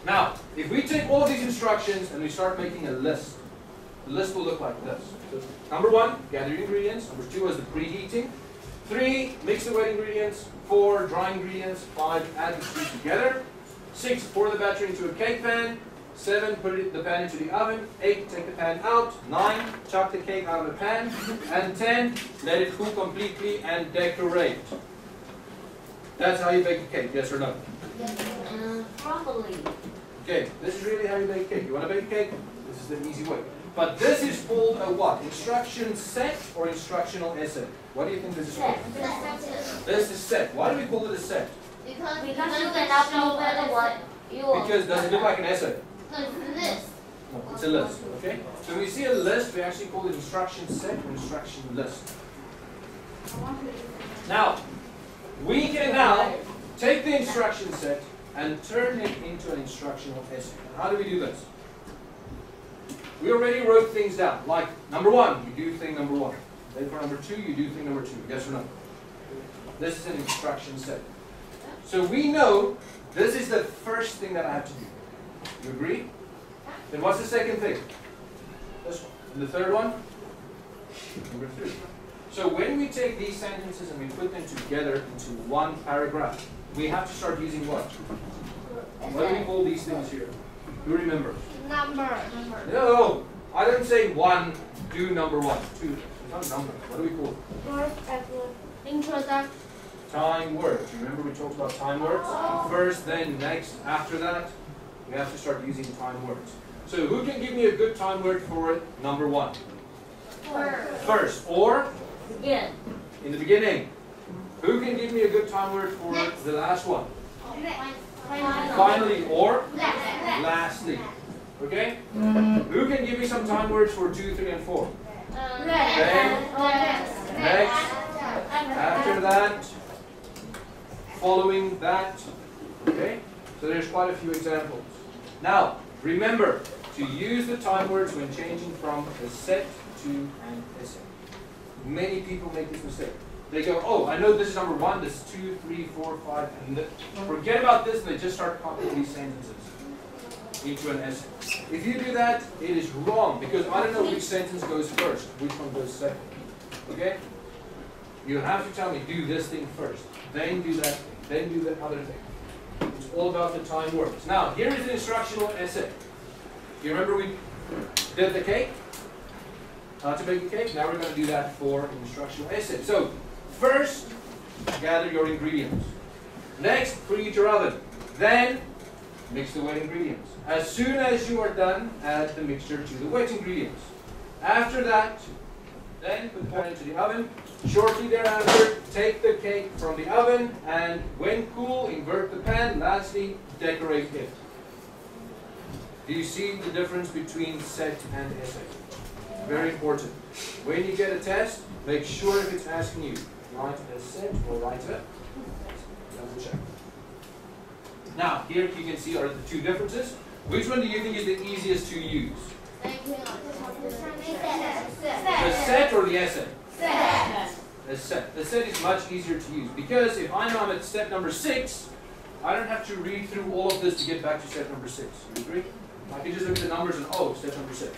Now, if we take all of these instructions and we start making a list, the list will look like this. So, number 1, gather your ingredients. Number 2 is the preheating. 3, mix the wet ingredients. 4, dry ingredients. 5, add the two together. 6, pour the batter into a cake pan. 7, put the pan into the oven. 8, take the pan out. 9, chuck the cake out of the pan. And 10, let it cool completely and decorate. That's how you bake a cake, yes or no? Probably. Okay, this is really how you bake a cake. You want to bake a cake? This is the easy way. But this is called a what? Instruction set or instructional essay? What do you think this is called? This is set. Why do we call it a set? Because you cannot know what you want. Because does it look like an essay? Because it's a list. No, it's a list. Okay? So when we see a list, we actually call it instruction set or instruction list. Now, we can now take the instruction set and turn it into an instructional essay. How do we do this? We already wrote things down. Like number 1, you do thing number 1. Then for number 2, you do thing number 2. Yes or no? This is an instruction set. So we know this is the first thing that I have to do. You agree? Then what's the second thing? This one. And the third one? Number 3. So when we take these sentences and we put them together into one paragraph, we have to start using what? What do we call these things here? Who remembers? Number. No, I don't say 1, do number 1, 2. It's not number. What do we call it? Introduction. Time words. Remember we talked about time words? First, then, next, after that. We have to start using time words. So who can give me a good time word for number 1? First. Or? Begin. In the beginning. Who can give me a good time word for the last one? Finally. Or? Lastly. Okay? Who can give me some time words for 2, 3, and 4? Then, next, after that, following that. Okay? So there's quite a few examples. Now, remember to use the time words when changing from a set to an essay. Many people make this mistake. They go, oh, I know this is number 1, this is 2, 3, 4, 5, and forget about this, and they just start copying these sentences into an essay. If you do that, it is wrong, because I don't know which sentence goes first, which one goes second. Okay? You have to tell me, do this thing first, then do that thing, then do the other thing. It's all about the time words. Now, here is an instructional essay. You remember we did the cake? How to bake a cake? Now we're going to do that for an instructional essay. So, first, gather your ingredients. Next, preheat your oven. Then, mix the wet ingredients. As soon as you are done, add the mixture to the wet ingredients. After that, then put the pan into the oven. Shortly thereafter, take the cake from the oven and when cool, invert the pan. Lastly, decorate it. Do you see the difference between set and essay? Very important. When you get a test, make sure if it's asking you, write a set or write a double check. Now, here you can see are the two differences. Which one do you think is the easiest to use? The set or the essay? Set. The set. The set is much easier to use because if I know I'm at step number 6, I don't have to read through all of this to get back to step number 6. You agree? I can just look at the numbers and, oh, step number 6.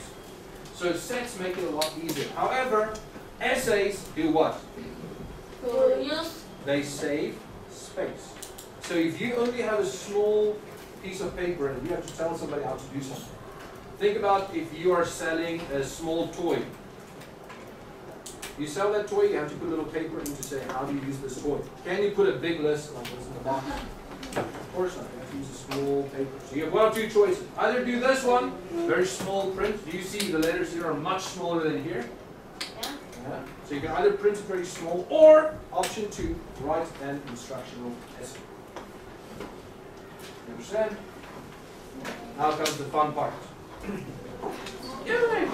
So sets make it a lot easier. However, essays do what? They save space. So if you only have a small piece of paper and you have to tell somebody how to do something, think about if you are selling a small toy. You sell that toy, you have to put a little paper in to say, how do you use this toy? Can you put a big list like this in the box? Of course not. You have to use a small paper. So you have one of two choices. Either do this one, very small print. Do you see the letters here are much smaller than here? Yeah. So you can either print it very small, or option 2, write an instructional essay. You understand? Now comes the fun part. Yay!